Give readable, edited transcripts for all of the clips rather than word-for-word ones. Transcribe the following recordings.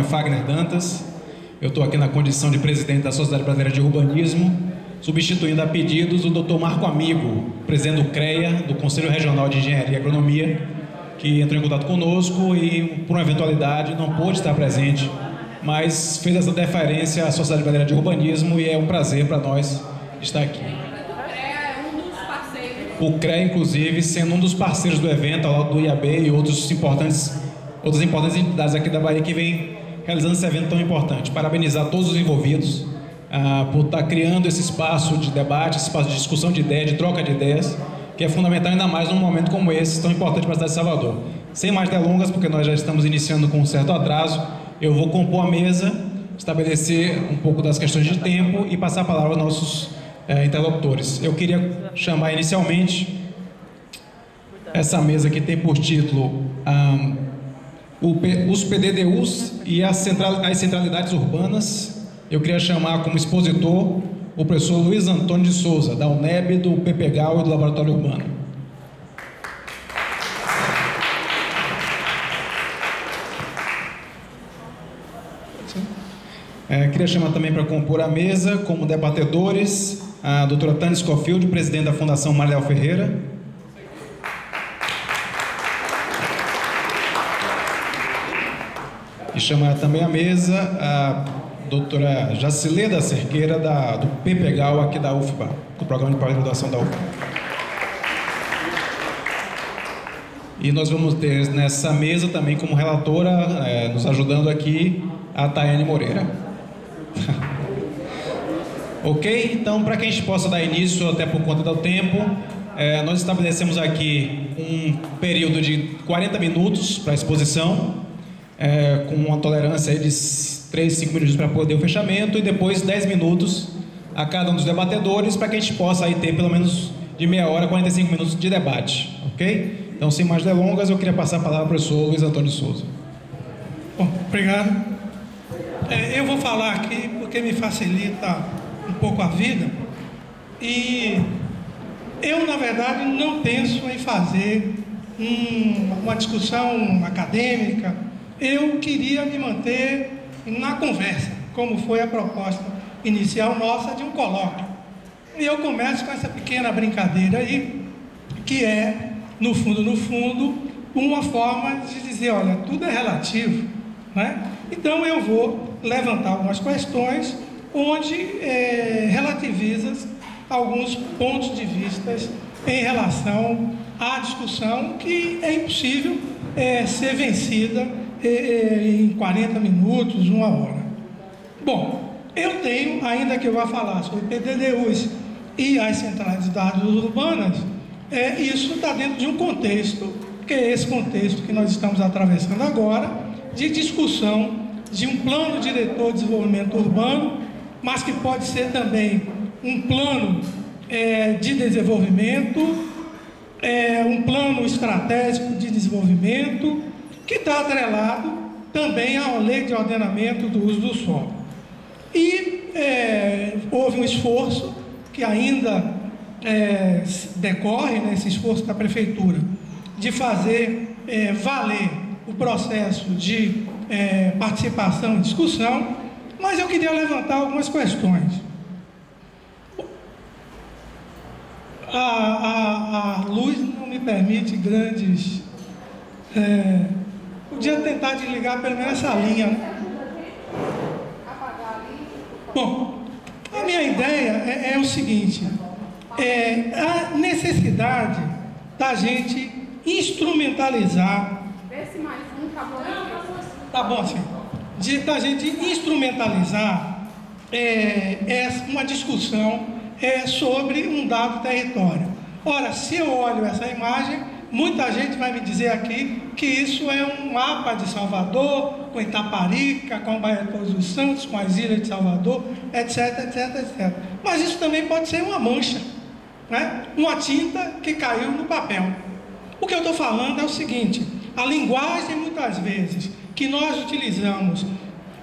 Fagner Dantas. Eu estou aqui na condição de presidente da Sociedade Brasileira de Urbanismo, substituindo a pedidos o Dr. Marco Amigo, presidente do CREA, do Conselho Regional de Engenharia e Agronomia, que entrou em contato conosco e, por uma eventualidade, não pôde estar presente, mas fez essa deferência à Sociedade Brasileira de Urbanismo e é um prazer para nós estar aqui. O CREA, inclusive, sendo um dos parceiros do evento, ao lado do IAB e outras importantes entidades aqui da Bahia que vem realizando esse evento tão importante. Parabenizar todos os envolvidos por estar criando esse espaço de debate, esse espaço de discussão de ideias, de troca de ideias, que é fundamental ainda mais num momento como esse, tão importante para a cidade de Salvador. Sem mais delongas, porque nós já estamos iniciando com um certo atraso, eu vou compor a mesa, estabelecer um pouco das questões de tempo e passar a palavra aos nossos interlocutores. Eu queria chamar inicialmente essa mesa que tem por título os PDDUs e as centralidades urbanas. Eu queria chamar como expositor o professor Luiz Antônio de Souza, da UNEB, do PPGAU e do Laboratório Urbano. Queria chamar também para compor a mesa como debatedores a doutora Tânia Scofield, presidente da Fundação Mariel Ferreira. E chamar também à mesa a doutora Jacileda Cerqueira, do PPGAU aqui da UFBA, do Programa de Pós-Graduação da UFBA. E nós vamos ter nessa mesa também como relatora, nos ajudando aqui, a Tayane Moreira. Ok? Então, para que a gente possa dar início, até por conta do tempo, nós estabelecemos aqui um período de 40 minutos para a exposição, com uma tolerância aí de 3, 5 minutos para poder o fechamento, e depois 10 minutos a cada um dos debatedores, para que a gente possa aí ter pelo menos de meia hora, 45 minutos de debate. Ok? Então, sem mais delongas, eu queria passar a palavra para o professor Luiz Antônio de Souza. Bom, obrigado. Eu vou falar aqui porque me facilita um pouco a vida, e eu, na verdade, não penso em fazer uma discussão acadêmica. Eu queria me manter na conversa, como foi a proposta inicial nossa de um colóquio. E eu começo com essa pequena brincadeira aí, que é, no fundo, uma forma de dizer, olha, tudo é relativo, né? Então eu vou levantar algumas questões onde relativiza alguns pontos de vista em relação à discussão que é impossível ser vencida em 40 minutos, 1 hora. Bom, eu tenho, ainda que eu vá falar sobre PDDUs e as centralidades urbanas, isso está dentro de um contexto, que é esse contexto que nós estamos atravessando agora, de discussão de um plano diretor de desenvolvimento urbano, mas que pode ser também um plano de desenvolvimento, um plano estratégico de desenvolvimento, que está atrelado também à lei de ordenamento do uso do solo. E houve um esforço que ainda decorre, esse esforço da Prefeitura, de fazer valer o processo de participação e discussão, mas eu queria levantar algumas questões. A luz não me permite grandes... podia tentar desligar pelo menos essa linha, né? Bom, a minha ideia é o seguinte, a necessidade da gente instrumentalizar... Tá bom, assim. Da gente instrumentalizar uma discussão sobre um dado território. Ora, se eu olho essa imagem, muita gente vai me dizer aqui que isso é um mapa de Salvador, com Itaparica, com a Baía de Todos os Santos, com as ilhas de Salvador, etc, etc, etc. Mas isso também pode ser uma mancha, né? Uma tinta que caiu no papel. O que eu estou falando é o seguinte: a linguagem, muitas vezes, que nós utilizamos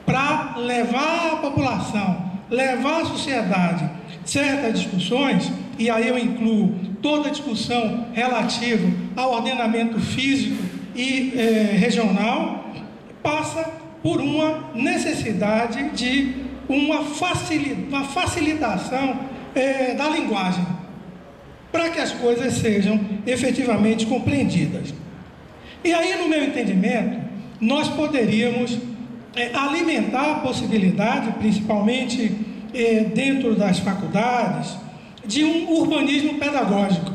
para levar à população, levar à sociedade certas discussões, e aí eu incluo toda a discussão relativa ao ordenamento físico e regional, passa por uma necessidade de uma facilitação da linguagem, para que as coisas sejam efetivamente compreendidas. E aí, no meu entendimento, nós poderíamos alimentar a possibilidade, principalmente dentro das faculdades, de um urbanismo pedagógico,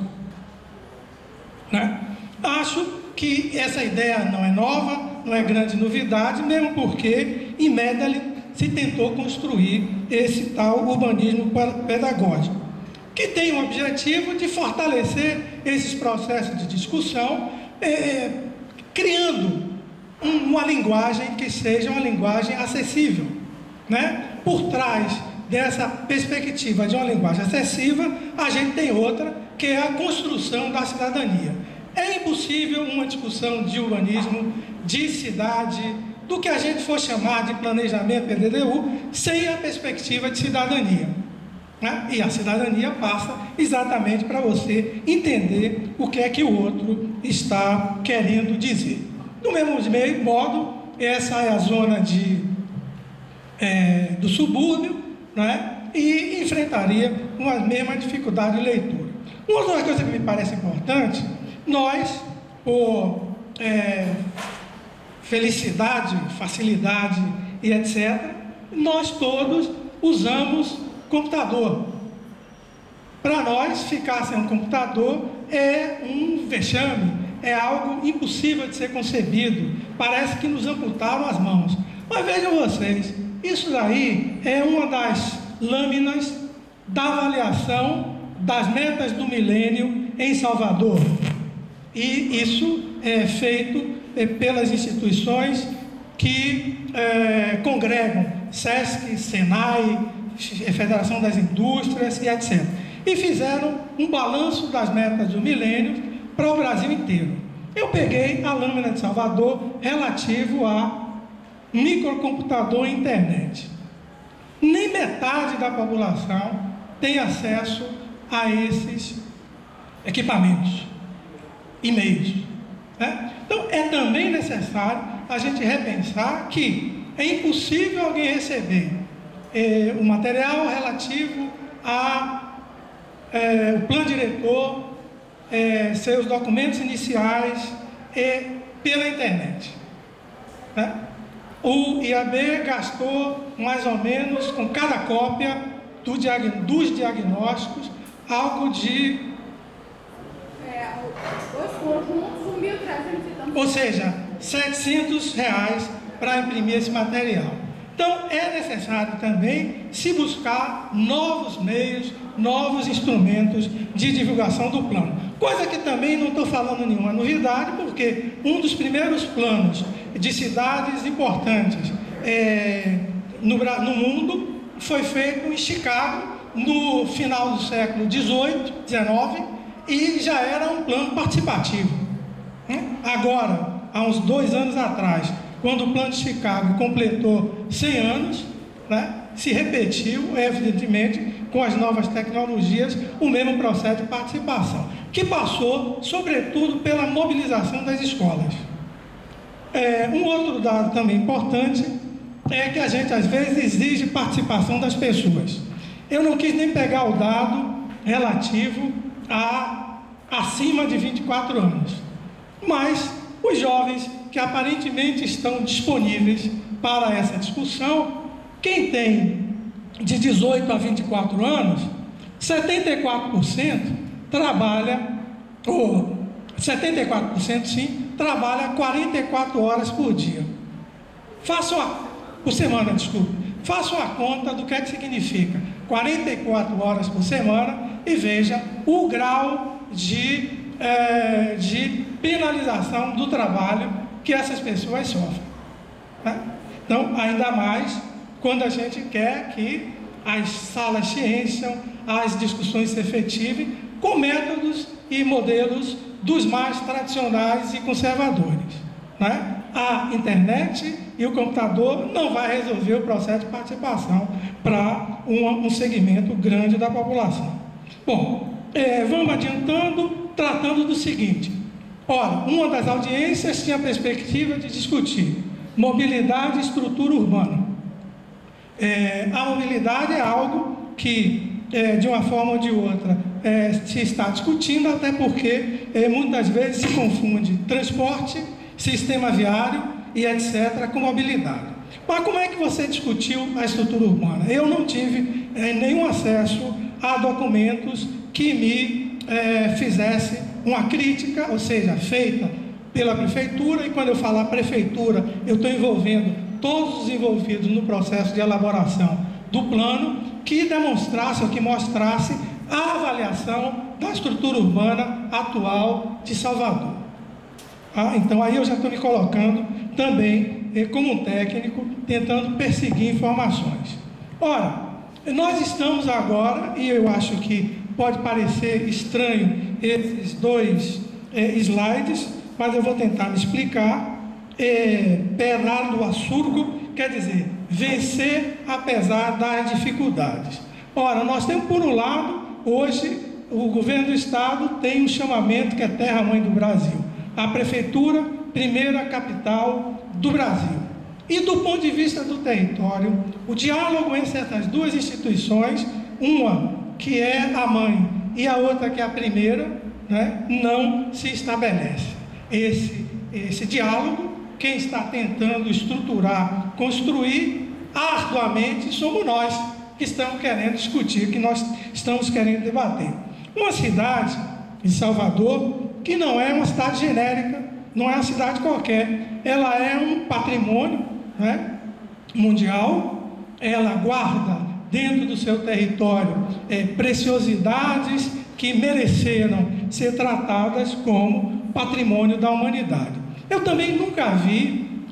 né? Acho que essa ideia não é nova, não é grande novidade, mesmo porque em Medellín se tentou construir esse tal urbanismo pedagógico, que tem o objetivo de fortalecer esses processos de discussão, criando uma linguagem que seja uma linguagem acessível, né? Por trás dessa perspectiva de uma linguagem acessível, a gente tem outra, que é a construção da cidadania. É impossível uma discussão de urbanismo, de cidade, do que a gente for chamar de planejamento PDDU, sem a perspectiva de cidadania, né? E a cidadania passa exatamente para você entender o que é que o outro está querendo dizer. Do mesmo modo, essa é a zona do subúrbio, né? E enfrentaria uma mesma dificuldade de leitura. Uma outra coisa que me parece importante, nós, por felicidade, facilidade e etc., nós todos usamos computador. Para nós, ficar sem um computador é um vexame, é algo impossível de ser concebido. Parece que nos amputaram as mãos. Mas vejam vocês, isso daí é uma das lâminas da avaliação das metas do milênio em Salvador. E isso é feito pelas instituições que congregam SESC, SENAI, Federação das Indústrias e etc. E fizeram um balanço das metas do milênio para o Brasil inteiro. Eu peguei a lâmina de Salvador relativo a microcomputador e internet. Nem metade da população tem acesso a esses equipamentos e meios, né? Então, é também necessário a gente repensar que é impossível alguém receber o material relativo o plano diretor, seus documentos iniciais pela internet, né? O IAB gastou mais ou menos, com cada cópia dos diagnósticos, algo de... Os conjuntos, 1.300 e tantos. Ou seja, R$700 para imprimir esse material. Então, é necessário também se buscar novos meios, novos instrumentos de divulgação do plano. Coisa que também não estou falando nenhuma novidade, porque um dos primeiros planos de cidades importantes no mundo foi feito em Chicago, no final do século XVIII, XIX, e já era um plano participativo. Agora, há uns 2 anos atrás, quando o plano de Chicago completou 100 anos, né, se repetiu, evidentemente, com as novas tecnologias, o mesmo processo de participação, que passou, sobretudo, pela mobilização das escolas. Um outro dado também importante é que a gente, às vezes, exige participação das pessoas. Eu não quis nem pegar o dado relativo a acima de 24 anos, mas os jovens que aparentemente estão disponíveis para essa discussão, quem tem de 18 a 24 anos, 74% trabalha, ou 74% sim, trabalha 44 horas por dia. Por semana, desculpe. Façam a conta do que é que significa 44 horas por semana e veja o grau de penalização do trabalho que essas pessoas sofrem, né? Então, ainda mais quando a gente quer que as salas se encham, as discussões se efetivem com métodos e modelos dos mais tradicionais e conservadores, né? A internet e o computador não vai resolver o processo de participação para um segmento grande da população. Bom, vamos adiantando, tratando do seguinte. Ora, uma das audiências tinha a perspectiva de discutir mobilidade e estrutura urbana. A mobilidade é algo que, de uma forma ou de outra, se está discutindo, até porque muitas vezes se confunde transporte, sistema viário e etc. com mobilidade. Mas como é que você discutiu a estrutura urbana? Eu não tive nenhum acesso a documentos que me fizesse uma crítica, ou seja, feita pela prefeitura, e quando eu falar prefeitura, eu estou envolvendo todos os envolvidos no processo de elaboração do plano, que demonstrasse ou que mostrasse a avaliação da estrutura urbana atual de Salvador. Então aí eu já estou me colocando também como um técnico, tentando perseguir informações. Ora, nós estamos agora, e eu acho que pode parecer estranho esses dois slides, mas eu vou tentar me explicar. Penar do açúcar quer dizer vencer apesar das dificuldades. Ora, nós temos por um lado, hoje, o governo do estado tem um chamamento que é terra-mãe do Brasil. A prefeitura, primeira capital do Brasil. E do ponto de vista do território, o diálogo entre essas duas instituições, uma que é a mãe e a outra que é a primeira, né, não se estabelece. Esse diálogo, quem está tentando estruturar, construir arduamente, somos nós que estamos querendo discutir, que nós estamos querendo debater. Uma cidade, em Salvador, que não é uma cidade genérica, não é uma cidade qualquer, ela é um patrimônio, né, mundial, ela guarda dentro do seu território preciosidades que mereceram ser tratadas como patrimônio da humanidade. Eu também nunca vi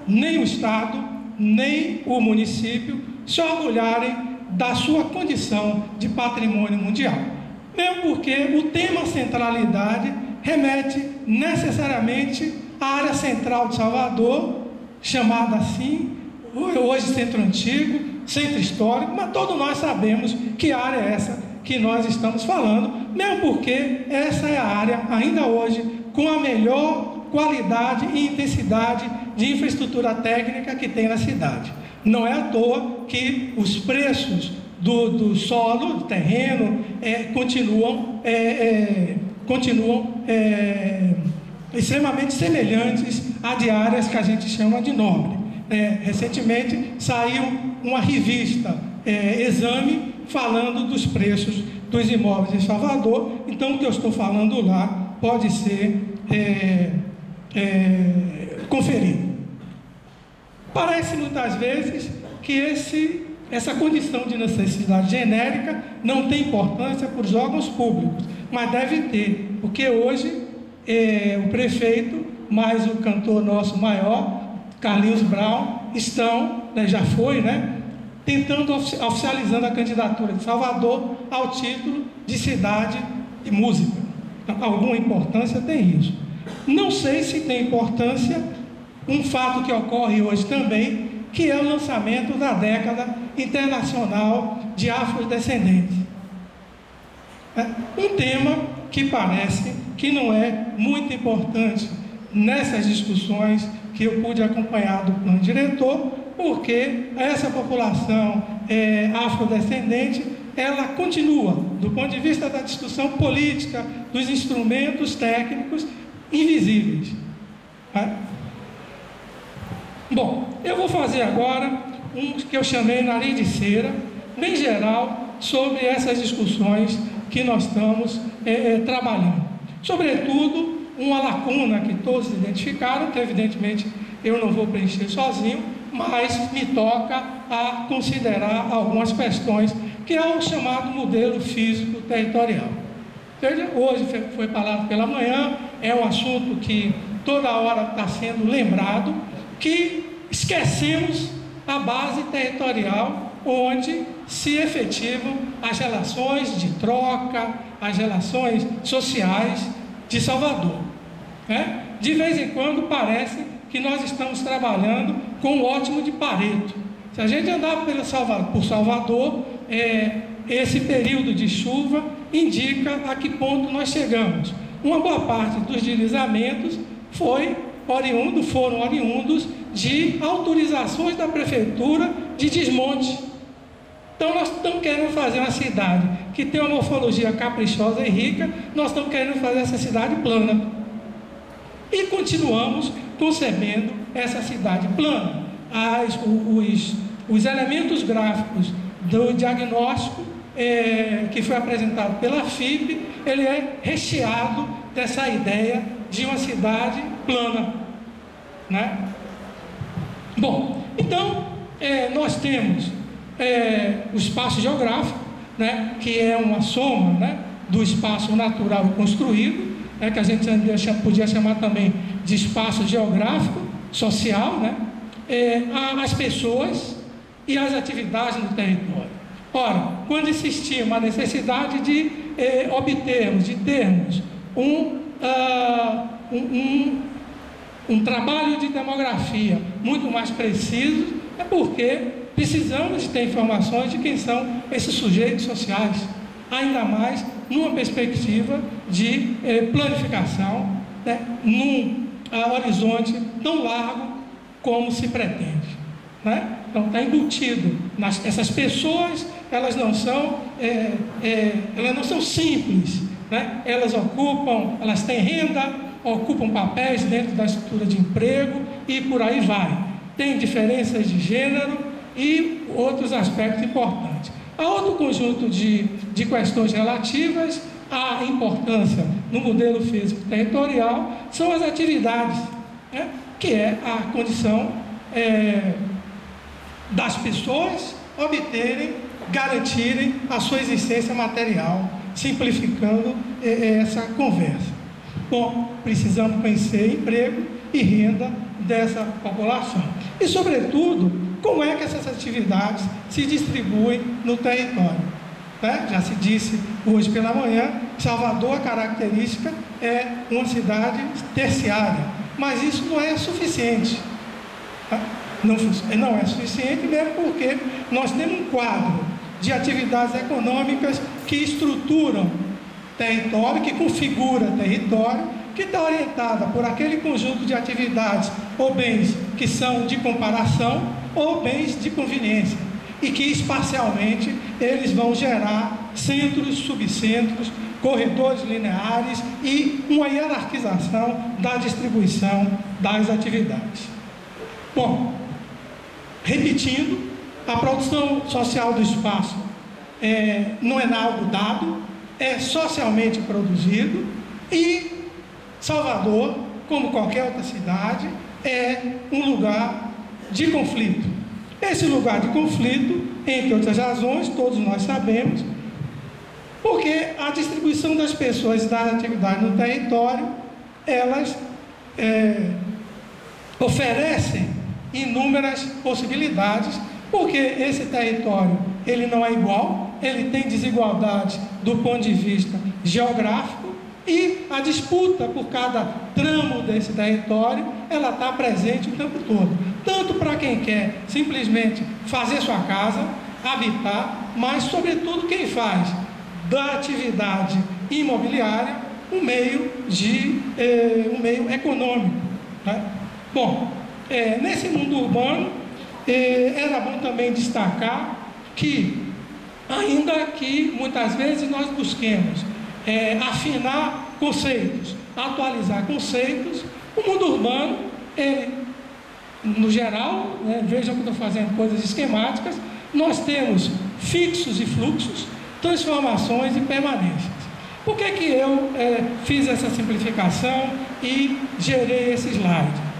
nem o Estado, nem o município se orgulharem da sua condição de patrimônio mundial. Mesmo porque o tema centralidade remete necessariamente à área central de Salvador, chamada assim, hoje Centro Antigo, Centro Histórico, mas todos nós sabemos que área é essa que nós estamos falando, mesmo porque essa é a área, ainda hoje, com a melhor qualidade e intensidade de infraestrutura técnica que tem na cidade. Não é à toa que os preços do solo, do terreno, continuam extremamente semelhantes a de áreas que a gente chama de nobre. Recentemente saiu uma revista, Exame, falando dos preços dos imóveis em Salvador. Então o que eu estou falando lá pode ser conferido. Parece muitas vezes que essa condição de necessidade genérica não tem importância para os órgãos públicos, mas deve ter, porque hoje o prefeito, mais o cantor nosso maior, Carlinhos Brown, estão, já foi, tentando, oficializando a candidatura de Salvador ao título de cidade de música. Então, alguma importância tem isso. Não sei se tem importância um fato que ocorre hoje também, que é o lançamento da década internacional de afrodescendentes. Um tema que parece que não é muito importante nessas discussões que eu pude acompanhar do plano diretor, porque essa população afrodescendente, ela continua, do ponto de vista da discussão política, dos instrumentos técnicos, invisíveis. Bom, eu vou fazer agora um que eu chamei nariz de cera, bem geral, sobre essas discussões que nós estamos trabalhando. Sobretudo, uma lacuna que todos identificaram, que evidentemente eu não vou preencher sozinho, mas me toca a considerar algumas questões, que é o chamado modelo físico territorial. Hoje foi falado pela manhã, é um assunto que toda hora está sendo lembrado, que esquecemos a base territorial onde se efetivam as relações de troca, as relações sociais de Salvador. De vez em quando parece que nós estamos trabalhando com o ótimo de Pareto. Se a gente andar por Salvador, esse período de chuva indica a que ponto nós chegamos. Uma boa parte dos deslizamentos foram oriundos de autorizações da prefeitura de desmonte. Então nós estamos querendo fazer uma cidade que tem uma morfologia caprichosa e rica, nós estamos querendo fazer essa cidade plana. E continuamos concebendo essa cidade plana. Os elementos gráficos do diagnóstico que foi apresentado pela FIP, ele é recheado dessa ideia de uma cidade plana, né? Bom, então nós temos o espaço geográfico, né, que é uma soma, né, do espaço natural e construído, que a gente podia chamar também de espaço geográfico, social, né, as pessoas e as atividades no território. Ora, quando existia uma necessidade de termos um trabalho de demografia muito mais preciso, é porque precisamos de ter informações de quem são esses sujeitos sociais, ainda mais numa perspectiva de planificação, né, num horizonte tão largo como se pretende, né? Então está embutido essas pessoas, elas não são simples, né? Elas têm renda, ocupam papéis dentro da estrutura de emprego e por aí vai. Tem diferenças de gênero e outros aspectos importantes. Há outro conjunto de questões relativas à importância no modelo físico territorial, são as atividades, né? Que é a condição das pessoas garantirem a sua existência material, simplificando essa conversa. Bom, precisamos conhecer emprego e renda dessa população. E, sobretudo, como é que essas atividades se distribuem no território, né? Já se disse hoje pela manhã, Salvador, a característica é uma cidade terciária, mas isso não é suficiente. Tá? Não é suficiente mesmo porque nós temos um quadro de atividades econômicas que estruturam território, que configura território, que está orientada por aquele conjunto de atividades ou bens que são de comparação ou bens de conveniência, e que espacialmente eles vão gerar centros, subcentros, corredores lineares e uma hierarquização da distribuição das atividades. Bom, repetindo, a produção social do espaço não é algo dado, é socialmente produzido, e Salvador, como qualquer outra cidade, é um lugar de conflito. Esse lugar de conflito, entre outras razões, todos nós sabemos, porque a distribuição das pessoas e das atividades no território, elas oferecem inúmeras possibilidades, porque esse território ele não é igual, ele tem desigualdades do ponto de vista geográfico, e a disputa por cada tramo desse território, ela está presente o tempo todo, tanto para quem quer simplesmente fazer sua casa, habitar, mas sobretudo quem faz da atividade imobiliária um meio econômico, né? Bom, nesse mundo urbano, era bom também destacar que, ainda que muitas vezes nós busquemos afinar conceitos, atualizar conceitos, o mundo urbano, no geral, vejam que eu estou fazendo coisas esquemáticas, nós temos fixos e fluxos, transformações e permanências. Por que eu fiz essa simplificação e gerei esse slide?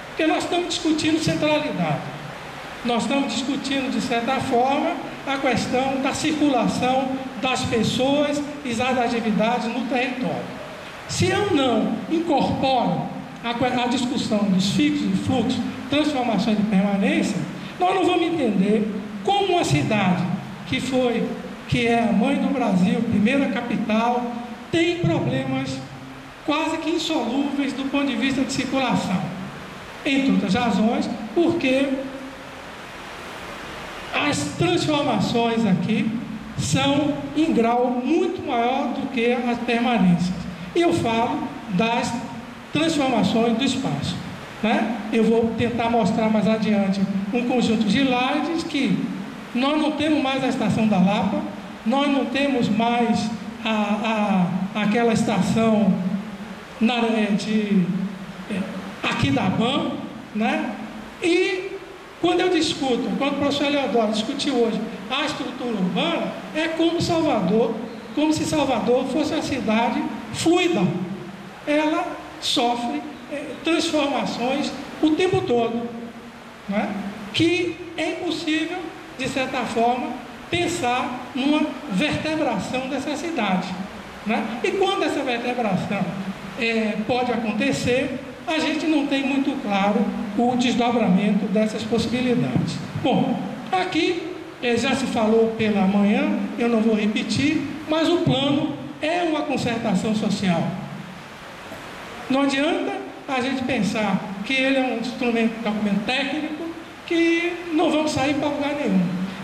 Porque nós estamos discutindo centralidade. Nós estamos discutindo, de certa forma, a questão da circulação das pessoas e das atividades no território. Se eu não incorporo a discussão dos fixos e fluxos, transformações e permanência, nós não vamos entender como uma cidade que é a mãe do Brasil, primeira capital, tem problemas quase que insolúveis do ponto de vista de circulação. Entre outras razões, porque as transformações aqui são em grau muito maior do que as permanências. E eu falo das transformações do espaço. né? Eu vou tentar mostrar mais adiante um conjunto de slides que nós não temos mais a estação da Lapa, nós não temos mais aquela estação aqui da BAN, né? E quando eu discuto, quando o professor Eleodoro discutiu hoje a estrutura urbana, é como se Salvador fosse uma cidade fluida. Ela sofre transformações o tempo todo, né? Que é impossível, de certa forma, pensar numa vertebração dessa cidade, né? E quando essa vertebração pode acontecer, a gente não tem muito claro o desdobramento dessas possibilidades. Bom, aqui já se falou pela manhã, eu não vou repetir, mas o plano é uma concertação social. Não adianta a gente pensar que ele é um documento técnico, que não vamos sair para lugar nenhum.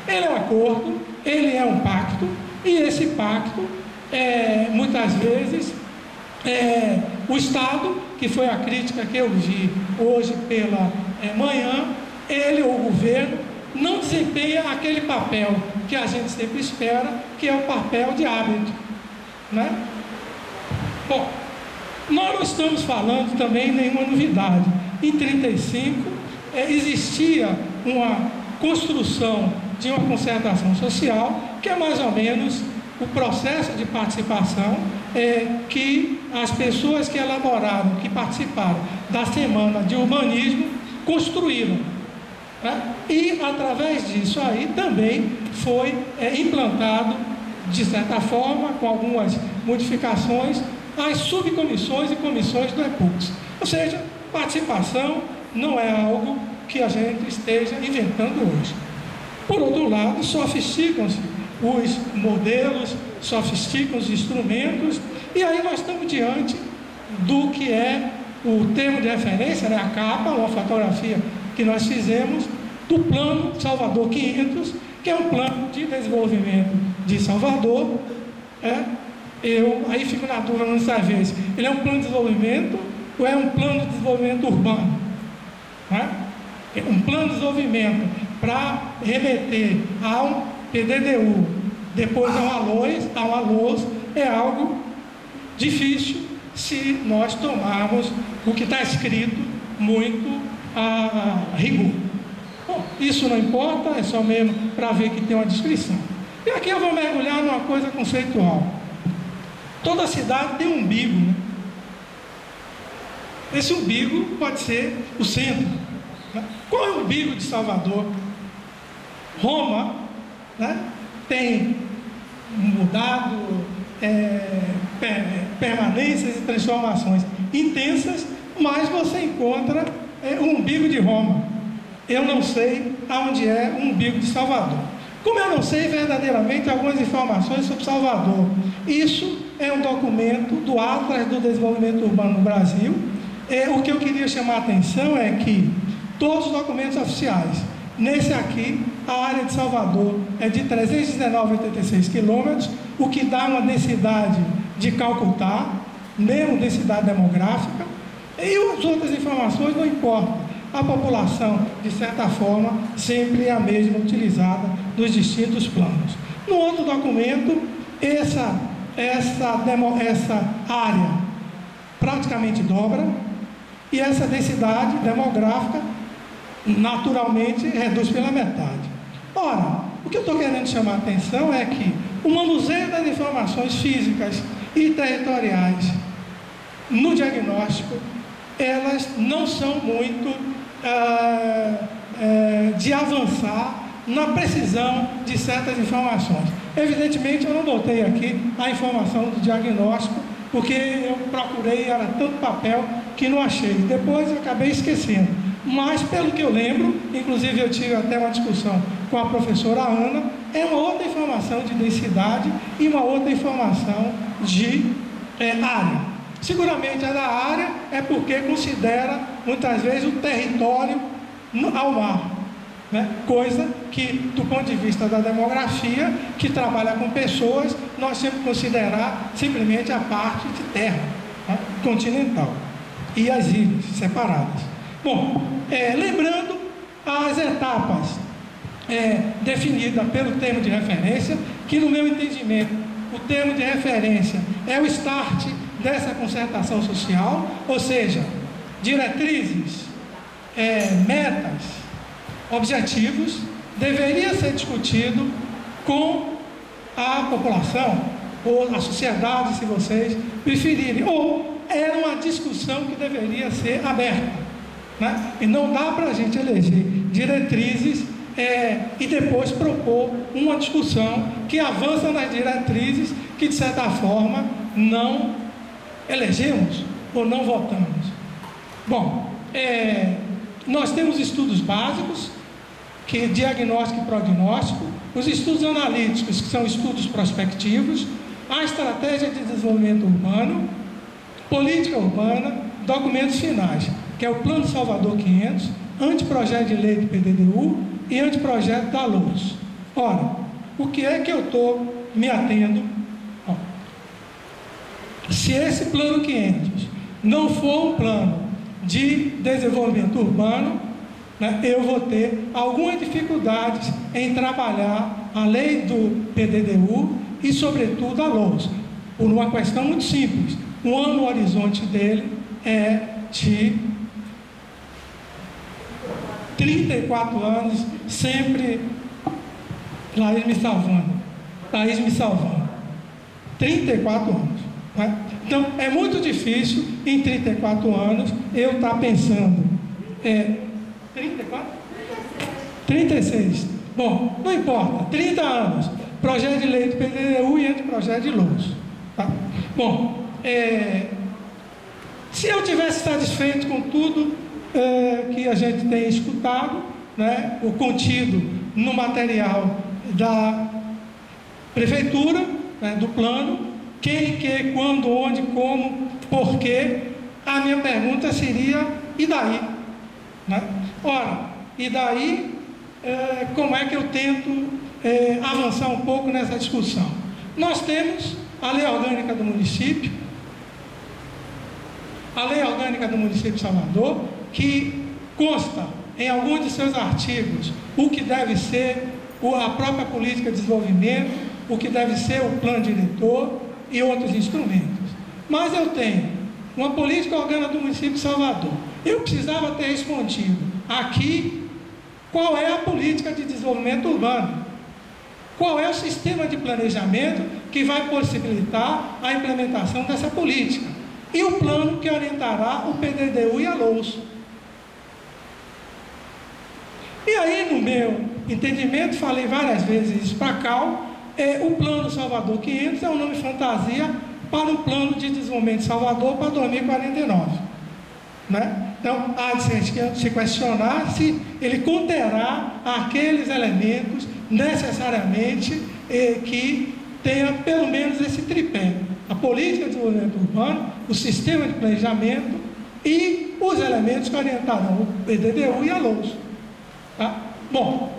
Ele é um acordo, ele é um pacto, e esse pacto, muitas vezes, o Estado, que foi a crítica que eu vi hoje pela manhã, ele ou o governo não desempenha aquele papel que a gente sempre espera, que é o papel de árbitro, né? Bom, nós não estamos falando também nenhuma novidade. Em 1935 existia uma construção de uma concertação social, que é mais ou menos o processo de participação que as pessoas que elaboraram, que participaram da Semana de Urbanismo, construíram, né? E através disso aí também foi implantado, de certa forma, com algumas modificações, as subcomissões e comissões do EPUX. Ou seja, participação não é algo que a gente esteja inventando hoje. Por outro lado, sofisticam-se os modelos, sofisticam os instrumentos, e aí nós estamos diante do que é o termo de referência, né, a capa, uma fotografia que nós fizemos do Plano Salvador 500, que é um plano de desenvolvimento de Salvador. Aí fico na dúvida, não saber se ele é um plano de desenvolvimento ou é um plano de desenvolvimento urbano, né? Um plano de desenvolvimento para remeter a um PDDU, depois a um ALOS, é algo difícil se nós tomarmos o que está escrito muito a rigor. Bom, isso não importa, é só mesmo para ver que tem uma descrição. E aqui eu vou mergulhar numa coisa conceitual. Toda cidade tem um umbigo, né? Esse umbigo pode ser o centro, né? Qual é o umbigo de Salvador? Roma, né, tem mudado permanências e transformações intensas, mas você encontra o umbigo de Roma. Eu não sei aonde é o umbigo de Salvador. Como eu não sei verdadeiramente algumas informações sobre Salvador, isso é um documento do Atlas do Desenvolvimento Urbano no Brasil. O que eu queria chamar a atenção é que todos os documentos oficiais, nesse aqui, a área de Salvador é de 319,86 quilômetros, o que dá uma densidade de Calcutá, mesmo densidade demográfica, e as outras informações não importam. A população, de certa forma, sempre é a mesma utilizada nos distintos planos. No outro documento, essa área praticamente dobra, e essa densidade demográfica naturalmente reduz pela metade. Ora, o que eu estou querendo chamar a atenção é que o manuseio das informações físicas e territoriais no diagnóstico, elas não são muito de avançar na precisão de certas informações. Evidentemente, eu não botei aqui a informação do diagnóstico, porque eu procurei, era tanto papel que não achei. Depois eu acabei esquecendo. Mas, pelo que eu lembro, inclusive eu tive até uma discussão com a professora Ana, é uma outra informação de densidade e uma outra informação de área. Seguramente a da área é porque considera, muitas vezes, o território ao mar, né? Coisa que, do ponto de vista da demografia, que trabalha com pessoas, nós sempre considerar simplesmente a parte de terra, né, continental, e as ilhas separadas. Bom, lembrando as etapas definidas pelo termo de referência, que no meu entendimento, o termo de referência é o start dessa concertação social, ou seja, diretrizes, metas, objetivos, deveria ser discutido com a população, ou a sociedade, se vocês preferirem, ou era uma discussão que deveria ser aberta, né? E não dá para a gente eleger diretrizes e depois propor uma discussão que avança nas diretrizes que, de certa forma, não elegemos ou não votamos. Bom, nós temos estudos básicos, que é diagnóstico e prognóstico, os estudos analíticos, que são estudos prospectivos, a estratégia de desenvolvimento urbano, política urbana, documentos finais, que é o Plano Salvador 500, anteprojeto de lei do PDDU e anteprojeto da LOUS. Ora, o que é que eu estou me atendo? Se esse Plano 500 não for um plano de desenvolvimento urbano, né, eu vou ter algumas dificuldades em trabalhar a lei do PDDU e, sobretudo, a LOUS, por uma questão muito simples. O ano horizonte dele é de 34 anos, sempre Laís me salvando. 34 anos. Né? Então, é muito difícil, em 34 anos, eu estar pensando. 34? 36. Bom, não importa, 30 anos. Projeto de lei do PDDU e anteprojeto de LOUS. Tá? Bom, se eu tivesse satisfeito com tudo que a gente tem escutado, né, o contido no material da prefeitura, né, do plano, quem, que, quando, onde, como, porquê, a minha pergunta seria, e daí? Né? Ora, e daí, como é que eu tento avançar um pouco nessa discussão? Nós temos a Lei Orgânica do Município, de Salvador, que consta em alguns de seus artigos o que deve ser a própria política de desenvolvimento, o que deve ser o plano diretor e outros instrumentos. Mas eu tenho uma política orgânica do município de Salvador. Eu precisava ter respondido aqui qual é a política de desenvolvimento urbano, qual é o sistema de planejamento que vai possibilitar a implementação dessa política e o plano que orientará o PDDU e a LOUS. E aí, no meu entendimento, falei várias vezes isso para cá, o Plano Salvador 500 é um nome fantasia para um plano de desenvolvimento de Salvador para 2049. Né? Então, há de se questionar se ele conterá aqueles elementos necessariamente que tenha pelo menos esse tripé: a política de desenvolvimento urbano, o sistema de planejamento e os elementos que orientarão o PDDU e a LOUS. Tá? Bom,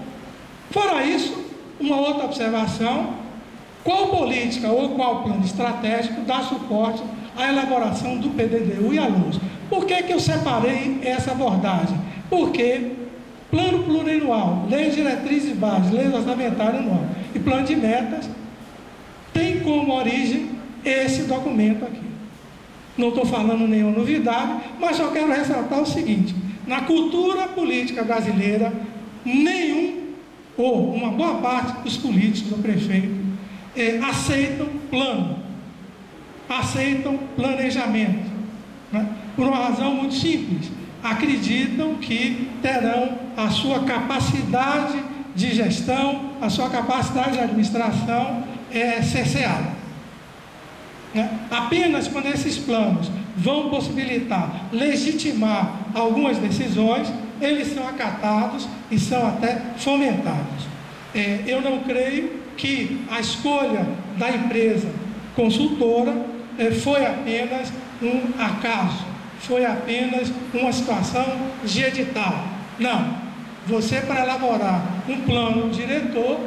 fora isso, uma outra observação: qual política ou qual plano estratégico dá suporte à elaboração do PDDU e a LOUS? Por que eu separei essa abordagem? Porque plano plurianual, lei de diretrizes básicas, lei orçamentária anual e plano de metas tem como origem esse documento aqui. Não estou falando nenhuma novidade, mas só quero ressaltar o seguinte: na cultura política brasileira, ou uma boa parte dos políticos, do prefeito, aceitam plano, aceitam planejamento, né? Por uma razão muito simples: acreditam que terão a sua capacidade de gestão, a sua capacidade de administração cerceada. Né? Apenas quando esses planos vão possibilitar legitimar algumas decisões, eles são acatados e são até fomentados. Eu não creio que a escolha da empresa consultora foi apenas um acaso, foi apenas uma situação de edital. Não. Você, para elaborar um plano diretor,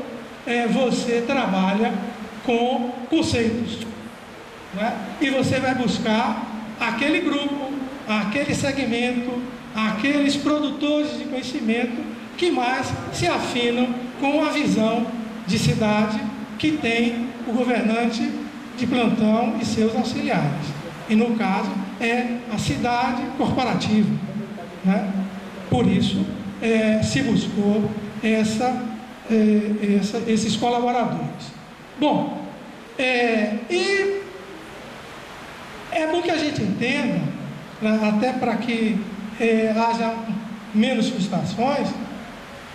você trabalha com conceitos, né? E você vai buscar aquele grupo, aquele segmento àqueles produtores de conhecimento que mais se afinam com a visão de cidade que tem o governante de plantão e seus auxiliares. E no caso é a cidade corporativa, né? Por isso se buscou esses colaboradores. Bom, e é bom que a gente entenda, até para que haja menos frustrações,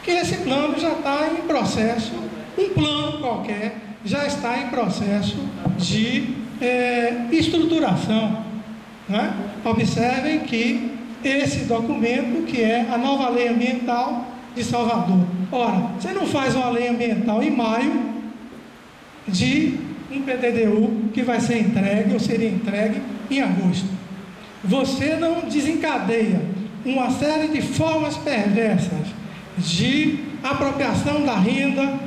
que esse plano já está em processo, um plano qualquer já está em processo de estruturação, né? Observem que esse documento, que é a nova lei ambiental de Salvador. Ora, você não faz uma lei ambiental em maio de um PDDU que vai ser entregue ou seria entregue em agosto. Você não desencadeia uma série de formas perversas de apropriação da renda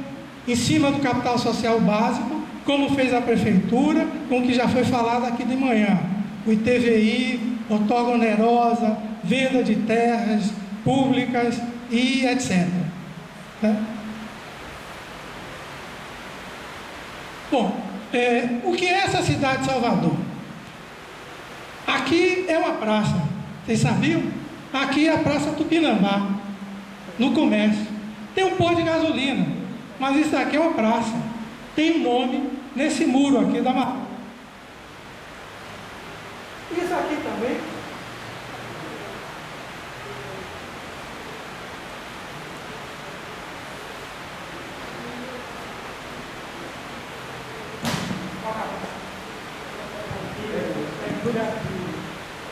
em cima do capital social básico, como fez a prefeitura, com o que já foi falado aqui de manhã, o ITVI, outorga onerosa, venda de terras públicas e etc. Né? Bom, o que é essa cidade de Salvador? Aqui é uma praça, vocês sabiam? Aqui é a Praça Tupinambá, no comércio. Tem um posto de gasolina, mas isso aqui é uma praça. Tem um nome nesse muro aqui da marca. Isso aqui também.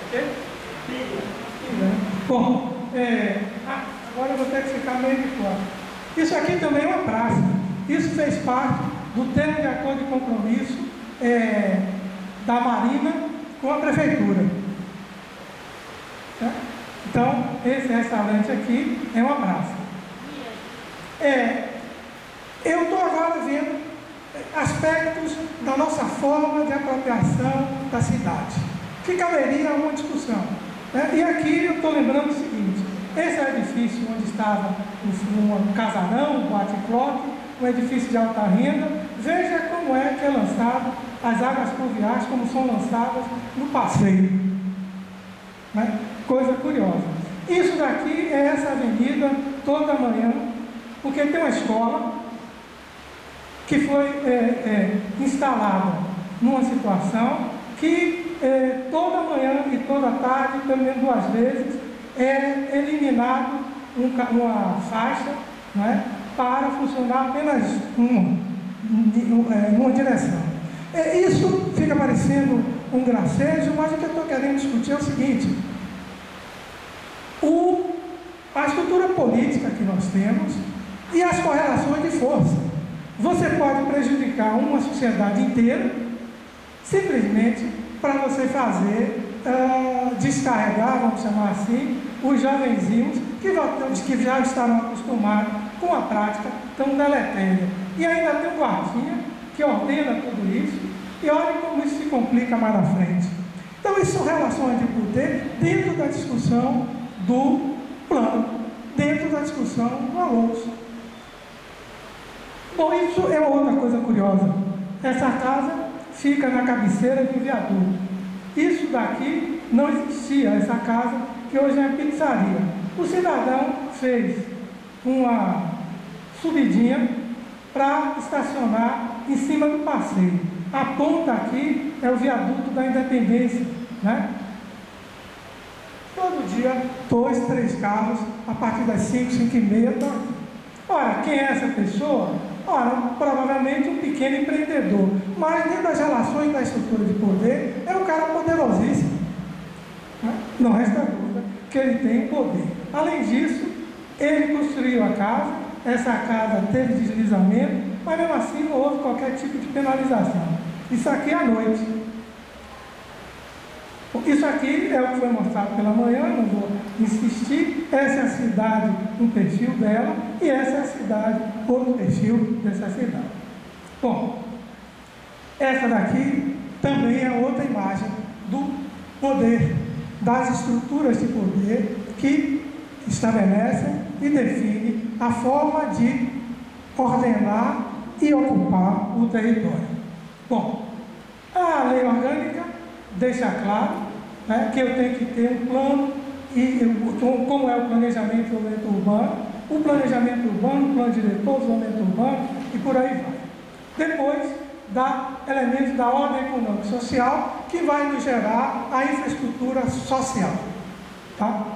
Ok? Bom, agora eu vou ter que ficar meio de fora. Isso aqui também é uma praça. Isso fez parte do termo de acordo de compromisso da Marina com a Prefeitura. Tá? Então, esse restaurante aqui é uma praça. Eu estou agora vendo aspectos da nossa forma de apropriação da cidade, que caberia uma discussão. Né? E aqui eu estou lembrando o seguinte: esse é o edifício onde estava um casarão, um bate-cloque, um edifício de alta renda. Veja como é que é lançado as águas pluviais, como são lançadas no passeio. Né? Coisa curiosa. Isso daqui é essa avenida toda manhã, porque tem uma escola que foi instalada numa situação que toda manhã e toda tarde, pelo menos 2 vezes, é eliminado uma faixa, não é, para funcionar apenas numa direção. Isso fica parecendo um gracejo, mas o que eu estou querendo discutir é o seguinte: a estrutura política que nós temos e as correlações de força. Você pode prejudicar uma sociedade inteira simplesmente para você fazer, descarregar, vamos chamar assim, os jovenzinhos que já estavam acostumados com a prática tão deletéria. E ainda tem um guardinha que ordena tudo isso, e olha como isso se complica mais na frente. Então, isso são relações de poder dentro da discussão do plano, dentro da discussão do almoço. Bom, isso é outra coisa curiosa. Essa casa fica na cabeceira de um viaduto. Isso daqui não existia, essa casa, que hoje é pizzaria. O cidadão fez uma subidinha para estacionar em cima do passeio. A ponta aqui é o viaduto da Independência, né? Todo dia, 2, 3 carros, a partir das 5, 5h30, estão aqui. Ora, quem é essa pessoa? Ora, provavelmente um pequeno empreendedor, mas dentro das relações da estrutura de poder, é um cara poderosíssimo. Né? Não resta dúvida que ele tem poder. Além disso, ele construiu a casa, essa casa teve deslizamento, mas mesmo assim não houve qualquer tipo de penalização. Isso aqui é à noite. Isso aqui é o que foi mostrado pela manhã, não vou insistir. Essa é a cidade, um perfil dela, e essa é a cidade, outro perfil dessa cidade. Bom, essa daqui também é outra imagem do poder, das estruturas de poder que estabelece e define a forma de ordenar e ocupar o território. Bom, a lei orgânica deixa claro, né, que eu tenho que ter um plano, como é o planejamento urbano, o planejamento urbano, o plano diretor, o desenvolvimento urbano e por aí vai. Depois, dá elementos da ordem econômica e social que vai nos gerar a infraestrutura social. Tá?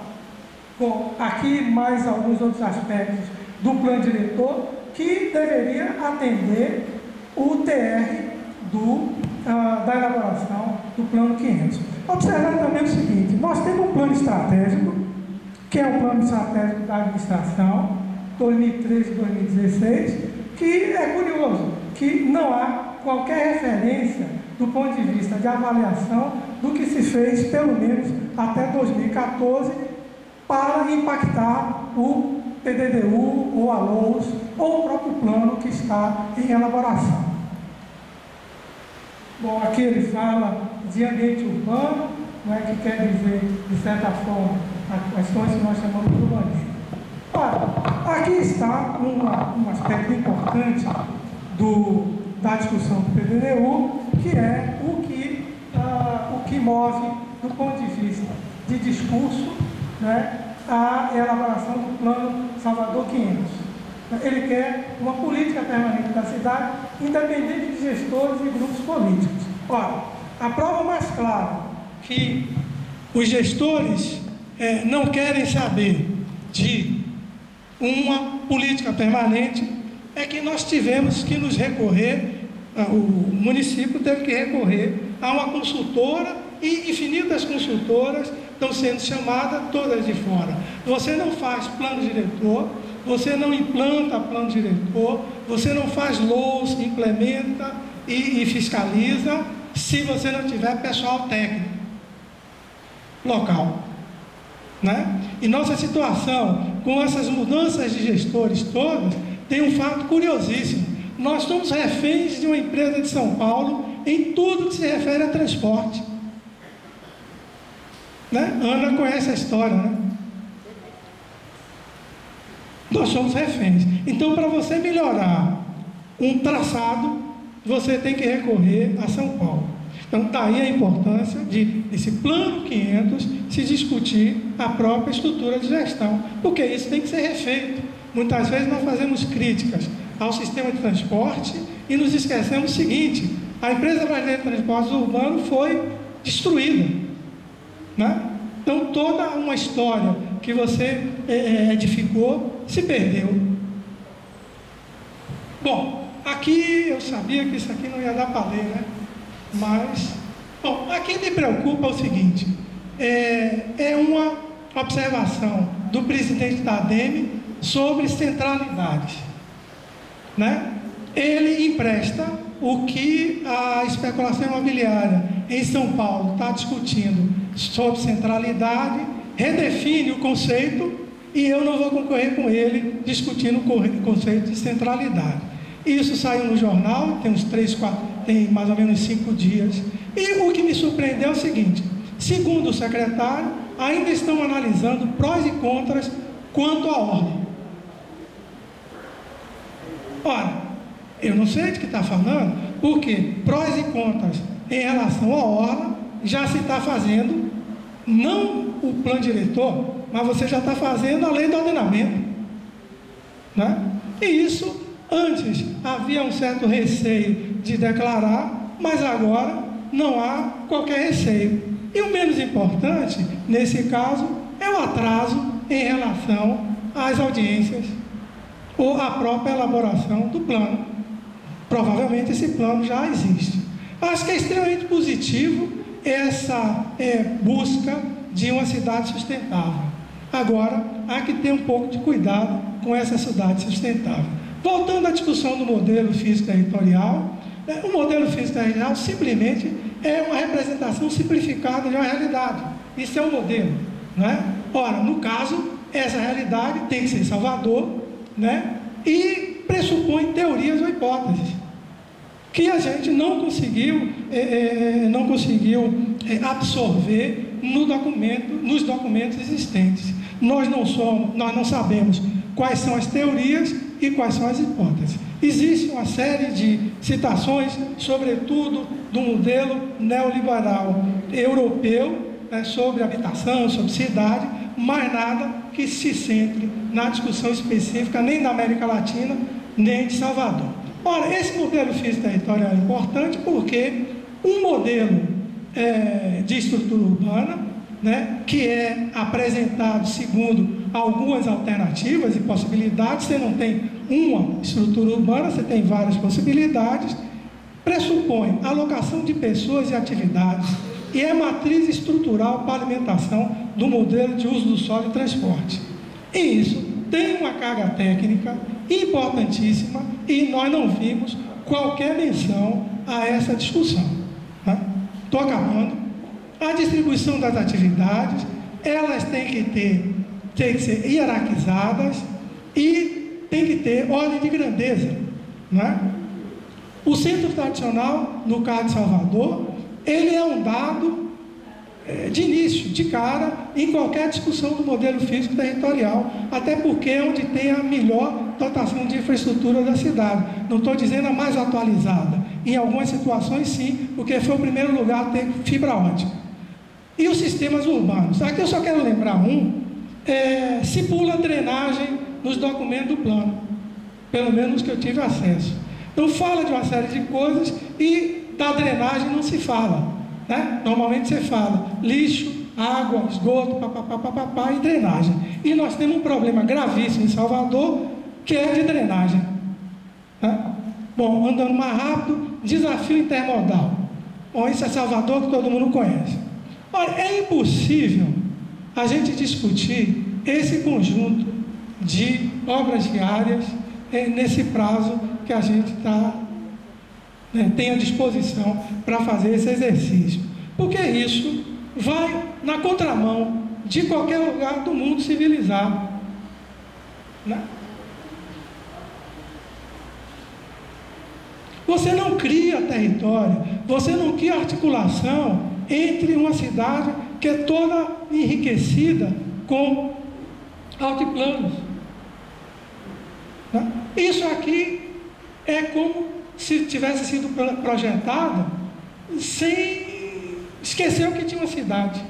Bom, aqui mais alguns outros aspectos do plano diretor que deveria atender o TR da elaboração do plano 500. Observando também o seguinte, nós temos um plano estratégico, que é o plano estratégico da administração, 2013-2016, que é curioso, que não há qualquer referência do ponto de vista de avaliação do que se fez, pelo menos até 2014, para impactar o PDDU, ou a LOUS, ou o próprio plano que está em elaboração. Bom, aqui ele fala de ambiente urbano, né, que quer dizer, de certa forma, as questões que nós chamamos de urbanismo. Ora, aqui está um aspecto importante da discussão do PDDU, que é o que move, do ponto de vista de discurso, né, a elaboração do plano Salvador 500. Ele quer uma política permanente da cidade, independente de gestores e grupos políticos. Ora, a prova mais clara que os gestores não querem saber de uma política permanente é que nós tivemos que nos recorrer, o município teve que recorrer a uma consultora, e infinitas consultoras estão sendo chamadas, todas de fora. Você não faz plano diretor, você não implanta plano diretor, você não faz LOUS, implementa e fiscaliza, se você não tiver pessoal técnico local, né? E nossa situação, com essas mudanças de gestores todas, tem um fato curiosíssimo. Nós somos reféns de uma empresa de São Paulo em tudo que se refere a transporte, né? Ana conhece a história, né? Nós somos reféns. Então, para você melhorar um traçado, você tem que recorrer a São Paulo. Então, daí a importância de esse plano 500 se discutir a própria estrutura de gestão, porque isso tem que ser refeito. Muitas vezes nós fazemos críticas ao sistema de transporte e nos esquecemos o seguinte: a empresa brasileira de transportes urbanos foi destruída, né? Então, toda uma história que você edificou se perdeu. Bom, aqui eu sabia que isso aqui não ia dar para ler, né? Mas, bom, aqui me preocupa o seguinte: é uma observação do presidente da ADEME sobre centralidades, né? Ele empresta o que a especulação imobiliária em São Paulo está discutindo sobre centralidade, redefine o conceito, e eu não vou concorrer com ele discutindo o conceito de centralidade. Isso saiu no jornal, tem mais ou menos 5 dias, e o que me surpreendeu é o seguinte: segundo o secretário, ainda estão analisando prós e contras quanto à ordem. Ora, eu não sei de que está falando, porque prós e contras em relação à orla já se está fazendo, não o plano diretor, mas você já está fazendo a lei do ordenamento, né? E isso, antes havia um certo receio de declarar, mas agora não há qualquer receio. E o menos importante, nesse caso, é o atraso em relação às audiências ou à própria elaboração do plano. Provavelmente esse plano já existe. Acho que é extremamente positivo essa busca de uma cidade sustentável. Agora, há que ter um pouco de cuidado com essa cidade sustentável. Voltando à discussão do modelo físico-territorial, o modelo físico-territorial simplesmente é uma representação simplificada de uma realidade. Isso é um modelo, né? Ora, no caso, essa realidade tem que ser Salvador, né? E pressupõe teorias ou hipóteses que a gente não conseguiu absorver nos documentos existentes. nós não sabemos quais são as teorias e quais são as hipóteses. Existe uma série de citações, sobretudo do modelo neoliberal europeu, sobre habitação, sobre cidade, mas nada que se centre na discussão específica nem da América Latina, nem de Salvador. Ora, esse modelo físico territorial é importante porque um modelo de estrutura urbana, que é apresentado segundo algumas alternativas e possibilidades, você não tem uma estrutura urbana, você tem várias possibilidades, pressupõe alocação de pessoas e atividades e é matriz estrutural para a alimentação do modelo de uso do solo e transporte. E isso tem uma carga técnica importantíssima e nós não vimos qualquer menção a essa discussão. Estou acabando. A distribuição das atividades, elas têm que ser hierarquizadas e tem que ter ordem de grandeza. O centro tradicional, no caso de Salvador, ele é um dado de início, de cara, em qualquer discussão do modelo físico territorial, até porque é onde tem a melhor dotação de infraestrutura da cidade. Não estou dizendo a mais atualizada. Em algumas situações, sim, porque foi o primeiro lugar a ter fibra ótica. E os sistemas urbanos. Aqui eu só quero lembrar se pula drenagem nos documentos do plano, pelo menos que eu tive acesso. Então fala de uma série de coisas e da drenagem não se fala. Normalmente você fala lixo, água, esgoto, papapá e drenagem. E nós temos um problema gravíssimo em Salvador, que é de drenagem. Bom, andando mais rápido, desafio intermodal. Bom, isso é Salvador, que todo mundo conhece. Olha, é impossível a gente discutir esse conjunto de obras viárias nesse prazo que a gente tem à disposição para fazer esse exercício. Porque isso vai na contramão de qualquer lugar do mundo civilizado. Você não cria território, você não cria articulação entre uma cidade que é toda enriquecida com altiplanos. Isso aqui é como se tivesse sido projetada sem esquecer que tinha uma cidade.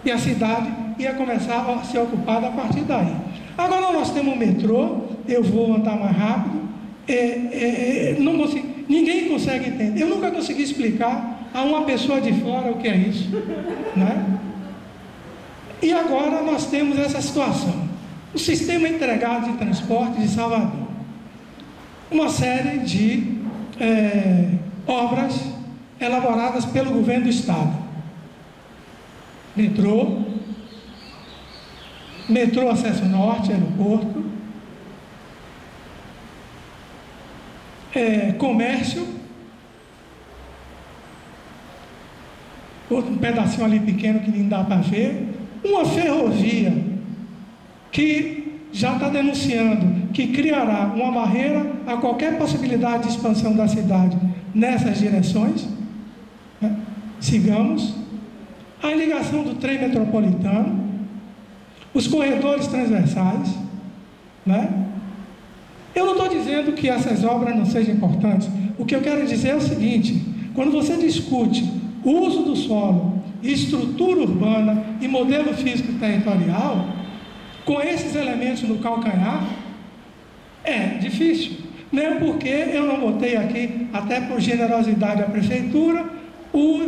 E a cidade ia começar a ser ocupada a partir daí. Agora nós temos um metrô, eu vou andar mais rápido, ninguém consegue entender. Eu nunca consegui explicar a uma pessoa de fora o que é isso. E agora nós temos essa situação. O sistema integrado de transporte de Salvador. Uma série de obras elaboradas pelo governo do estado. Metrô Acesso Norte, aeroporto, comércio, outro pedacinho ali pequeno que nem dá para ver, uma ferrovia que já está denunciando que criará uma barreira a qualquer possibilidade de expansão da cidade nessas direções. Sigamos. A ligação do trem metropolitano, os corredores transversais. Eu não estou dizendo que essas obras não sejam importantes. O que eu quero dizer é o seguinte: quando você discute o uso do solo, estrutura urbana e modelo físico territorial, com esses elementos no calcanhar, é difícil. Mesmo porque eu não botei aqui, até por generosidade da prefeitura, o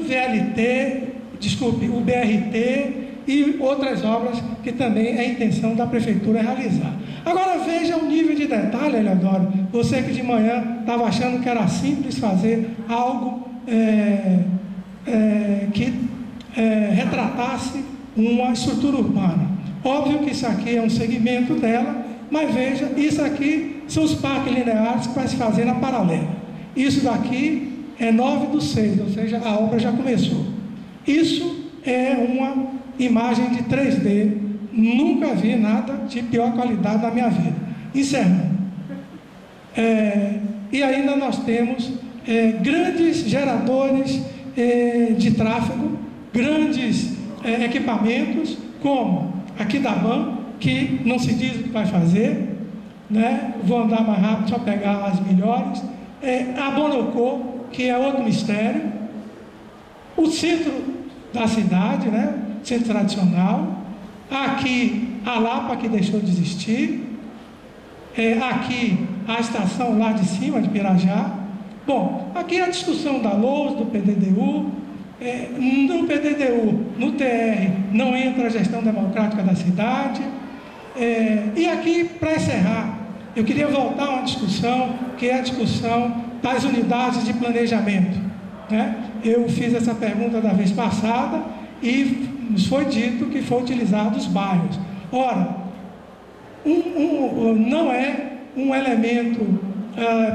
BRT e outras obras que também é a intenção da prefeitura realizar. Agora veja o nível de detalhe, Eleodoro. Você que de manhã estava achando que era simples fazer algo que retratasse uma estrutura urbana. Óbvio que isso aqui é um segmento dela, mas veja, isso aqui são os parques lineares que vai se fazer na paralela. Isso daqui é 9/6, ou seja, a obra já começou. Isso é uma imagem de 3D. Nunca vi nada de pior qualidade na minha vida. Encerrando. E ainda nós temos grandes geradores de tráfego, grandes equipamentos, como aqui da BAN, que não se diz o que vai fazer, né? Vou andar mais rápido, só pegar as melhores. A Bonocô, que é outro mistério. O centro da cidade, né? Centro tradicional. Aqui, a Lapa, que deixou de existir. Aqui, a estação lá de cima, de Pirajá. Bom, aqui a discussão da LOAS, do PDDU. No PDDU, no TR, não entra a gestão democrática da cidade. E aqui, para encerrar, eu queria voltar a uma discussão, que é a discussão das unidades de planejamento, né? Eu fiz essa pergunta da vez passada e nos foi dito que foi utilizado os bairros. Ora, não é um elemento,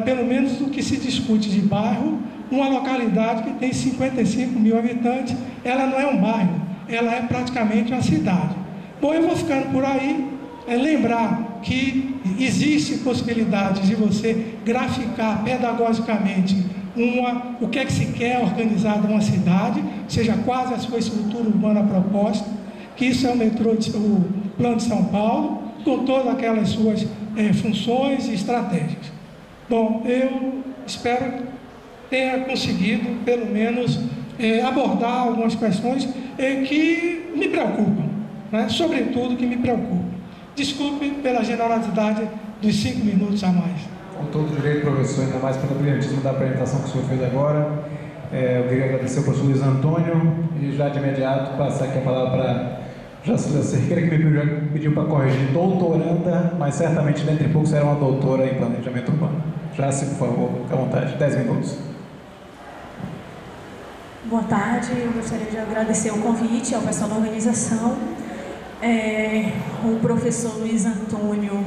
pelo menos do que se discute de bairro, uma localidade que tem 55 mil habitantes, ela não é um bairro, ela é praticamente uma cidade. Bom, eu vou ficando por aí. Lembrar que existe possibilidade de você graficar pedagogicamente o que é que se quer organizar numa cidade, ou seja, quase a sua estrutura urbana proposta, que isso é o metrô, o Plano de São Paulo, com todas aquelas suas funções e estratégias. Bom, eu espero que tenha conseguido, pelo menos, abordar algumas questões que me preocupam, né? Sobretudo que me preocupam. Desculpe pela generosidade dos 5 minutos a mais. Com todo direito, professor, ainda mais pelo brilhantismo da apresentação que o senhor fez agora. Eu queria agradecer ao professor Luiz Antônio e já de imediato passar aqui a palavra para Jacilda Cerqueira, que me pediu para corrigir doutoranda, mas certamente dentro de pouco será uma doutora em planejamento urbano. Jaci, por favor, fique à vontade, 10 minutos. Boa tarde, eu gostaria de agradecer o convite ao pessoal da organização. O professor Luiz Antônio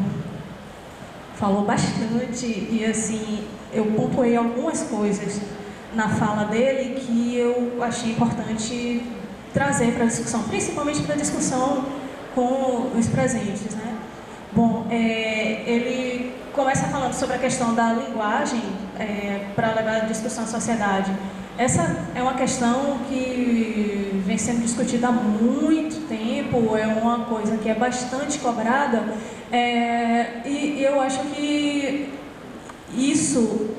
falou bastante e assim, eu pontuei algumas coisas na fala dele que eu achei importante trazer para a discussão, principalmente para a discussão com os presentes, né? Bom, ele começa falando sobre a questão da linguagem para levar a discussão à sociedade. Essa é uma questão que vem sendo discutida há muito tempo, é uma coisa que é bastante cobrada, e eu acho que isso,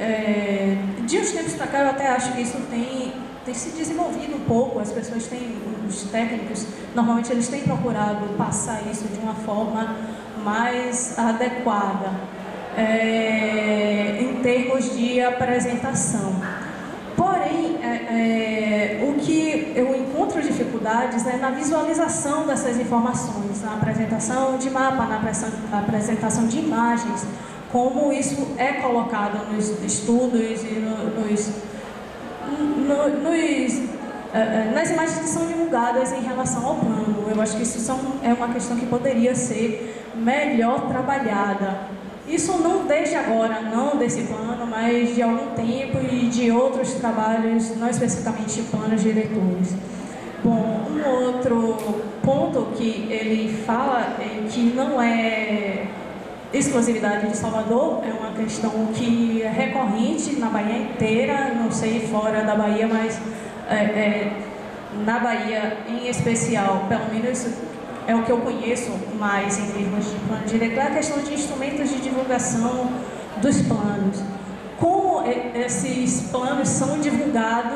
de uns tempos para cá, eu até acho que isso tem se desenvolvido um pouco, as pessoas os técnicos, normalmente eles têm procurado passar isso de uma forma mais adequada, em termos de apresentação. Porém, o que eu encontro dificuldades é na visualização dessas informações, na apresentação de mapa, na apresentação de imagens, como isso é colocado nos estudos e nas imagens que são divulgadas em relação ao plano. Eu acho que isso é uma questão que poderia ser melhor trabalhada. Isso não desde agora, não desse plano, mas de algum tempo e de outros trabalhos, não especificamente planos diretores. Bom, um outro ponto que ele fala que não é exclusividade de Salvador, é uma questão que é recorrente na Bahia inteira, não sei fora da Bahia, mas na Bahia em especial, pelo menos é o que eu conheço mais em termos de plano diretor, é a questão de instrumentos de divulgação dos planos. Como esses planos são divulgados